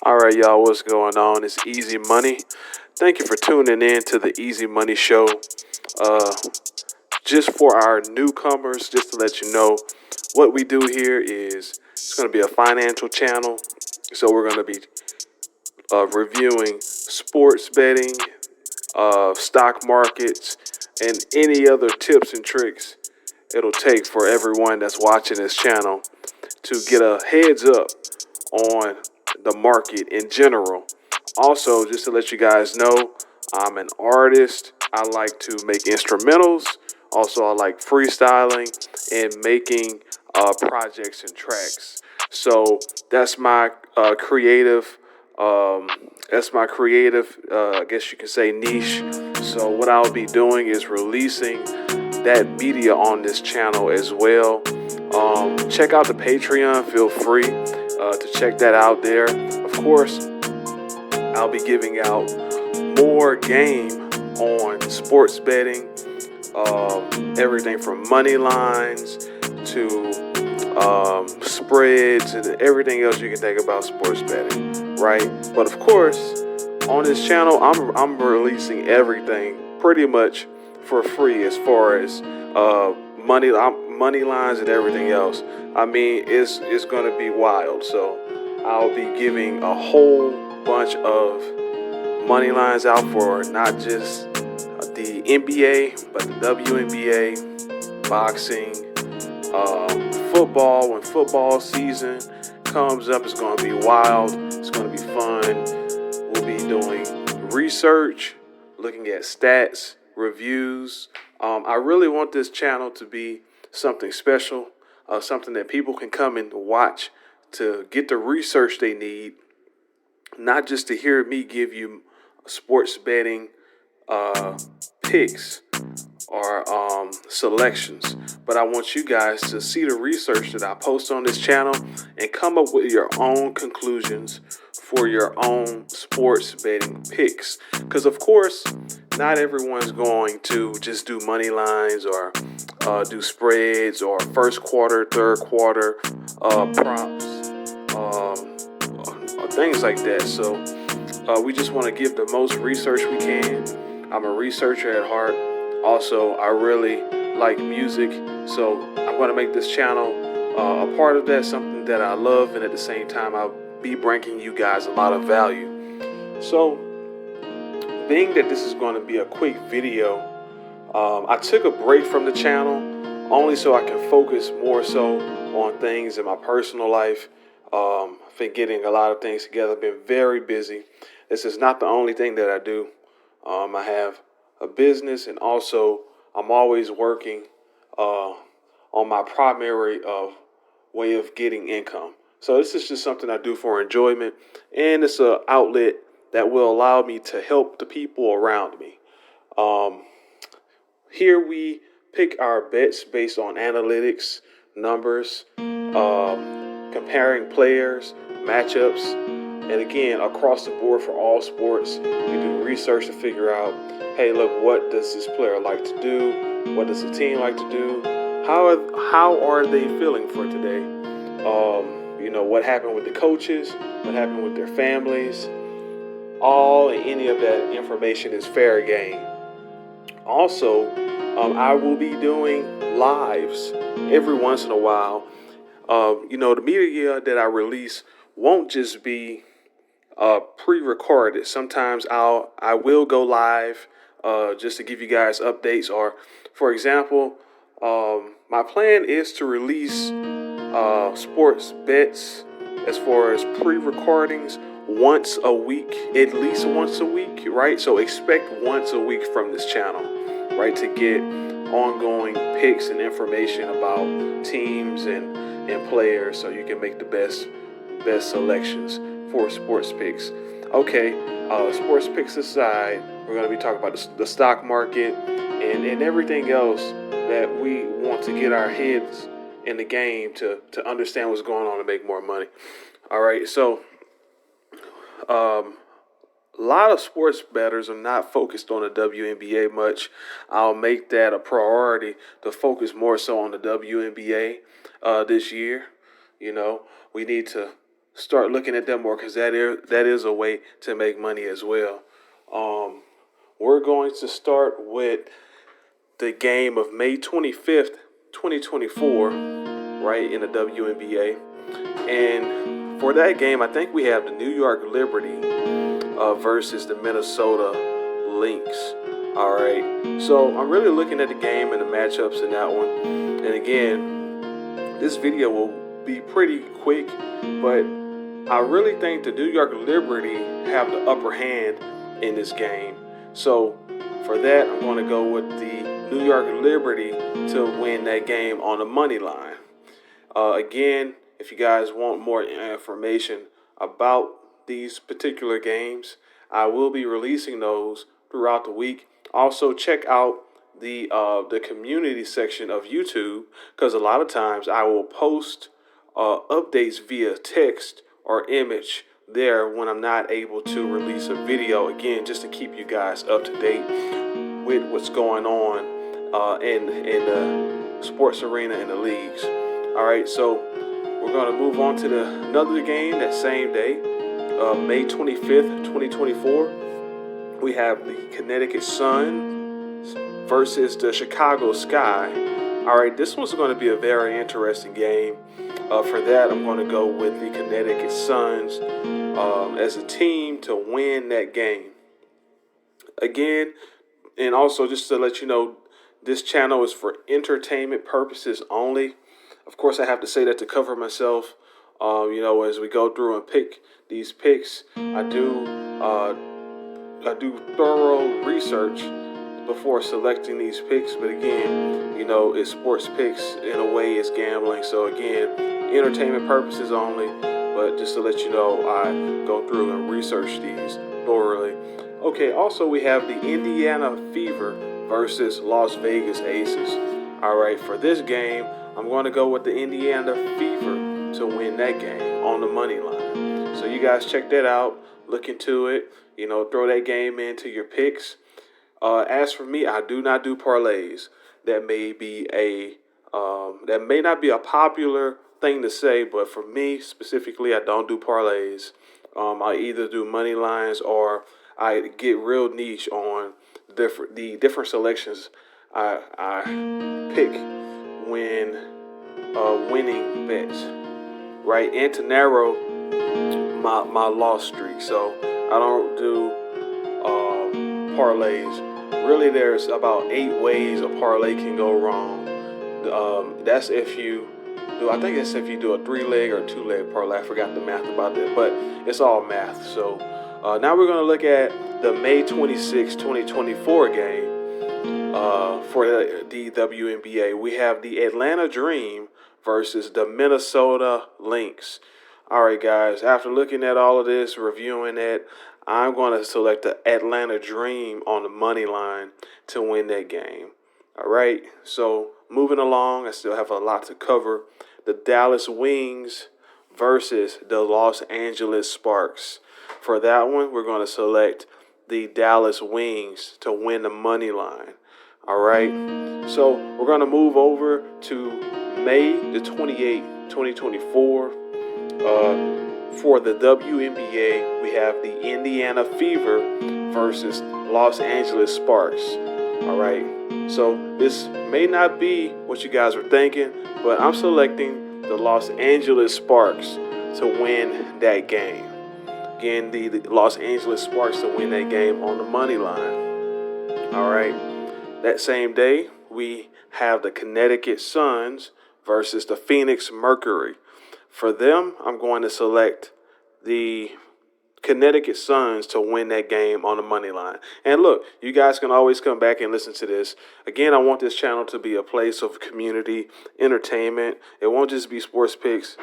All right, y'all, what's going on? It's Easy Money. Thank you for tuning in to the Easy Money Show. Uh, just for our newcomers, just to let you know, what we do here is it's going to be a financial channel. So we're going to be reviewing sports betting, stock markets, and any other tips and tricks it'll take for everyone that's watching this channel to get a heads up on the market in general. Also, just to let you guys know, I'm an artist. I like to make instrumentals. Also, I like freestyling and making projects and tracks. So that's my creative. That's my creative. I guess you can say niche. So what I'll be doing is releasing that media on this channel as well. Check out the Patreon. Feel free to check that out there. Of course, I'll be giving out more game on sports betting, everything from money lines to spreads and everything else you can think about sports betting, right? But of course, on this channel, I'm releasing everything pretty much for free as far as money lines and everything else. I mean, it's gonna be wild. So I'll be giving a whole bunch of money lines out for not just the NBA, but the WNBA, boxing, football. When football season comes up, it's going to be wild. It's going to be fun. We'll be doing research, looking at stats, reviews. I really want this channel to be something special, something that people can come and watch to get the research they need, not just to hear me give you sports betting picks or selections, but I want you guys to see the research that I post on this channel and come up with your own conclusions for your own sports betting picks. Because of course, not everyone's going to just do money lines or do spreads or first quarter, third quarter props, things like that. So we just want to give the most research we can. I'm a researcher at heart. Also, I really like music, so I'm going to make this channel a part of that, something that I love, and at the same time, I'll be bringing you guys a lot of value. So, being that this is going to be a quick video, I took a break from the channel only so I can focus more so on things in my personal life. I've been getting a lot of things together, been very busy. This is not the only thing that I do. I have a business, and also I'm always working on my primary way of getting income. So this is just something I do for enjoyment, and it's an outlet that will allow me to help the people around me. Here we pick our bets based on analytics, numbers, comparing players, matchups, and again, across the board for all sports, we do research to figure out, hey, look, what does this player like to do? What does the team like to do? How are they feeling for today? What happened with the coaches? What happened with their families? All and any of that information is fair game. Also, I will be doing lives every once in a while. The media that I release won't just be pre-recorded. Sometimes I will go live just to give you guys updates. Or, for example, my plan is to release sports bets as far as pre-recordings once a week, at least once a week, right? So expect once a week from this channel, right, to get ongoing picks and information about teams and players, so you can make the best selections for sports picks. Okay, sports picks aside, we're going to be talking about the stock market and everything else that we want to get our heads in the game to understand what's going on to make more money. All right, so a lot of sports bettors are not focused on the WNBA much. I'll make that a priority to focus more so on the WNBA this year. We need to start looking at them more, because that is a way to make money as well. Um, we're going to start with the game of May 25th, 2024, right, in the WNBA. And for that game, I think we have the New York Liberty versus the Minnesota Lynx. All right. So I'm really looking at the game and the matchups in that one. And again, this video will be pretty quick, but I really think the New York Liberty have the upper hand in this game. So for that, I'm going to go with the New York Liberty to win that game on the money line. Again, if you guys want more information about these particular games, I will be releasing those throughout the week. Also, check out the community section of YouTube, because a lot of times I will post updates via text or image there when I'm not able to release a video, again, just to keep you guys up to date with what's going on in the sports arena and the leagues. All right, so we're going to move on to another game that same day, May 25th, 2024. We have the Connecticut Sun versus the Chicago Sky. All right, this one's going to be a very interesting game. For that, I'm going to go with the Connecticut Suns as a team to win that game. Again, and also just to let you know, this channel is for entertainment purposes only. Of course, I have to say that to cover myself. As we go through and pick these picks, I do thorough research before selecting these picks. But again, it's sports picks, in a way it's gambling. So again, entertainment purposes only. But just to let you know, I go through and research these thoroughly. Okay, also we have the Indiana Fever versus Las Vegas Aces. All right, for this game, I'm going to go with the Indiana Fever to win that game on the money line. So you guys check that out, look into it, throw that game into your picks. As for me, I do not do parlays. That may not be a popular thing to say, but for me specifically, I don't do parlays. I either do money lines, or I get real niche on the different selections I pick when winning bets, right? And to narrow my loss streak. So I don't do parlays. Really, there's about 8 ways a parlay can go wrong. That's if you do, I think it's if you do a 3-leg or 2-leg parlay. I forgot the math about that, but it's all math. So now we're going to look at the May 26, 2024 game for the WNBA. We have the Atlanta Dream versus the Minnesota Lynx. All right, guys, after looking at all of this, reviewing it, I'm going to select the Atlanta Dream on the money line to win that game. All right, so moving along, I still have a lot to cover. The Dallas Wings versus the Los Angeles Sparks. For that one, we're going to select the Dallas Wings to win the money line. All right, so we're going to move over to May the 28th, 2024. For the WNBA, we have the Indiana Fever versus Los Angeles Sparks. All right, so this may not be what you guys are thinking, but I'm selecting the Los Angeles Sparks to win that game. Again, the Los Angeles Sparks to win that game on the money line. All right, that same day, we have the Connecticut Suns versus the Phoenix Mercury. For them, I'm going to select the Connecticut Suns to win that game on the money line. And look, you guys can always come back and listen to this. Again, I want this channel to be a place of community, entertainment. It won't just be sports picks.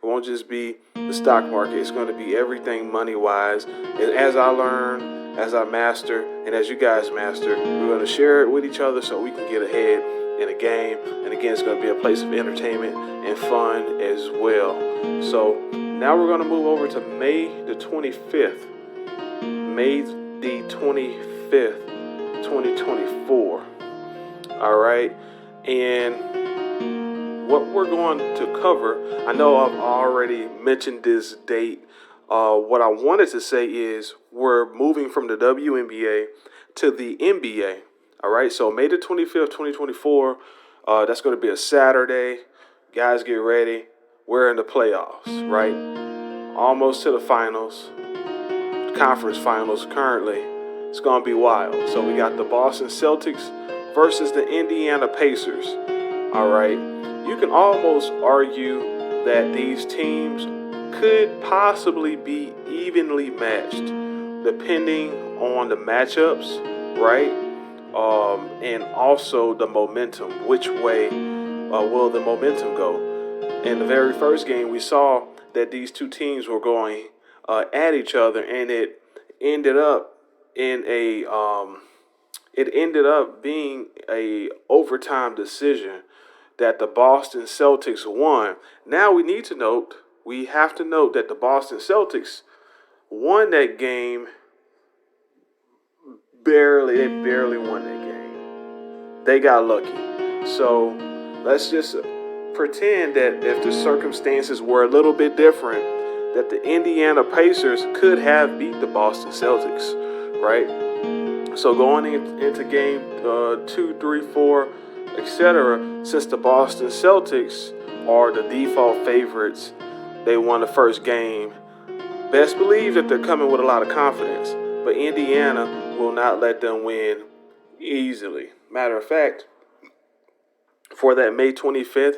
It won't just be the stock market. It's going to be everything money-wise. And as I learn, as I master, and as you guys master, we're going to share it with each other so we can get ahead in a game. And again, it's going to be a place of entertainment and fun as well. So now we're going to move over to May the 25th. May the 25th, 2024. All right. And what we're going to cover, I know I've already mentioned this date. What I wanted to say is we're moving from the WNBA to the NBA. All right, so May the 25th, 2024, that's going to be a Saturday. Guys, get ready. We're in the playoffs, right? Almost to the finals, conference finals currently. It's going to be wild. So we got the Boston Celtics versus the Indiana Pacers. All right. You can almost argue that these teams could possibly be evenly matched depending on the matchups, right? And also the momentum. Which way will the momentum go? In the very first game, we saw that these two teams were going at each other, and ended up in a it ended up being a overtime decision that the Boston Celtics won. Now we have to note that the Boston Celtics won that game barely. They barely won that game. They got lucky. So let's just pretend that if the circumstances were a little bit different, that the Indiana Pacers could have beat the Boston Celtics, right? So going into game 2, 3, 4, etc., since the Boston Celtics are the default favorites, they won the first game. Best believe that they're coming with a lot of confidence, but Indiana will not let them win easily. Matter of fact, for that May 25th,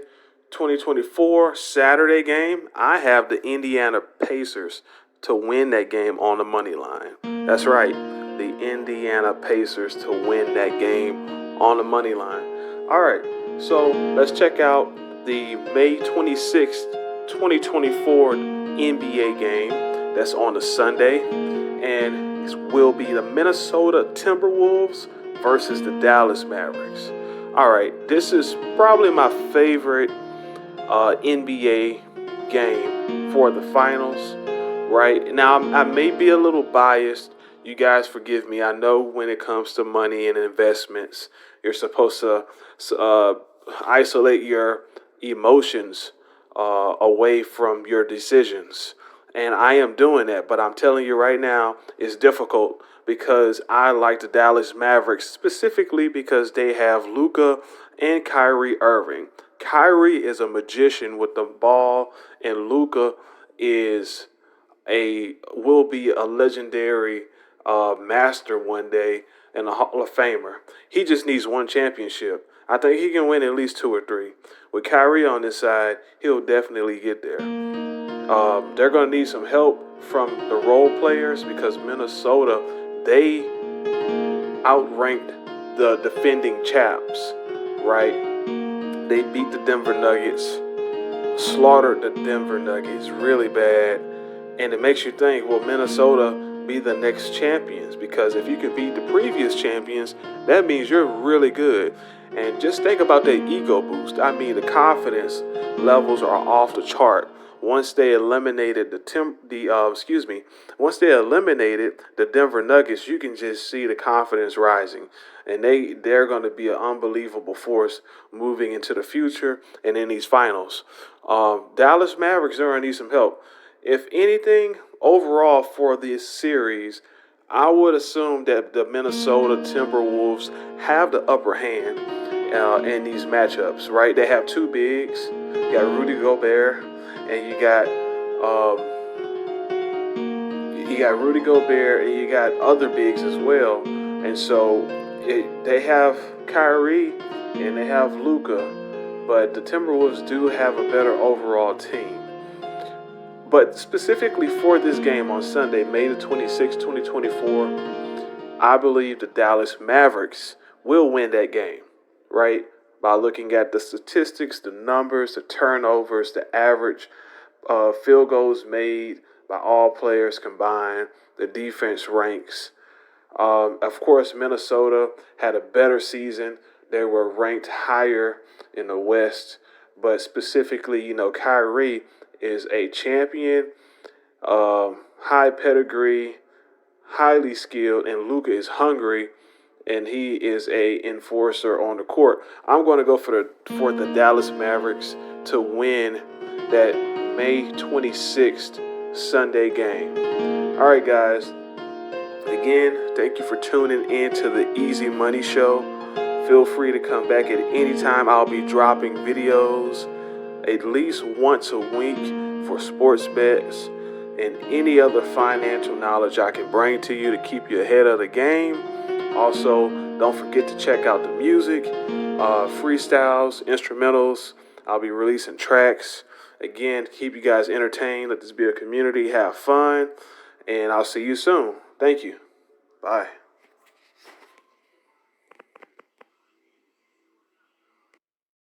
2024 Saturday game, I have the Indiana Pacers to win that game on the money line. That's right, the Indiana Pacers to win that game on the money line. All right, so let's check out the May 26th, 2024 NBA game that's on a Sunday, and it will be the Minnesota Timberwolves versus the Dallas Mavericks. All right, this is probably my favorite NBA game for the finals. Right now, I may be a little biased. You guys forgive me. I know when it comes to money and investments, you're supposed to isolate your emotions away from your decisions. And I am doing that, but I'm telling you right now, it's difficult because I like the Dallas Mavericks specifically because they have Luka and Kyrie Irving. Kyrie is a magician with the ball, and Luka is will be a legendary master one day and a Hall of Famer. He just needs one championship. I think he can win at least 2 or 3. With Kyrie on this side, he'll definitely get there. They're going to need some help from the role players because Minnesota, they outranked the defending champs, right? They beat the Denver Nuggets, slaughtered the Denver Nuggets really bad. And it makes you think, will Minnesota be the next champions? Because if you can beat the previous champions, that means you're really good. And just think about that ego boost. I mean, the confidence levels are off the chart. Once they eliminated once they eliminated the Denver Nuggets, you can just see the confidence rising. And they're going to be an unbelievable force moving into the future and in these finals. Dallas Mavericks are going to need some help. If anything, overall for this series, I would assume that the Minnesota Timberwolves have the upper hand in these matchups, right? They have 2 bigs. You got Rudy Gobert, and you got Rudy Gobert, and you got other bigs as well. And so they have Kyrie and they have Luka, but the Timberwolves do have a better overall team. But specifically for this game on Sunday, May the 26th, 2024, I believe the Dallas Mavericks will win that game, right? By looking at the statistics, the numbers, the turnovers, the average field goals made by all players combined, the defense ranks. Of course, Minnesota had a better season. They were ranked higher in the West, but specifically, Kyrie is a champion, high pedigree, highly skilled, and Luka is hungry and he is a enforcer on the court. I'm going to go for the Dallas Mavericks to win that May 26th Sunday game. All right, guys. Again, thank you for tuning in to the Easy Money Show. Feel free to come back at any time. I'll be dropping videos at least once a week for sports bets and any other financial knowledge I can bring to you to keep you ahead of the game. Also, don't forget to check out the music, freestyles, instrumentals. I'll be releasing tracks. Again, keep you guys entertained. Let this be a community. Have fun. And I'll see you soon. Thank you. Bye.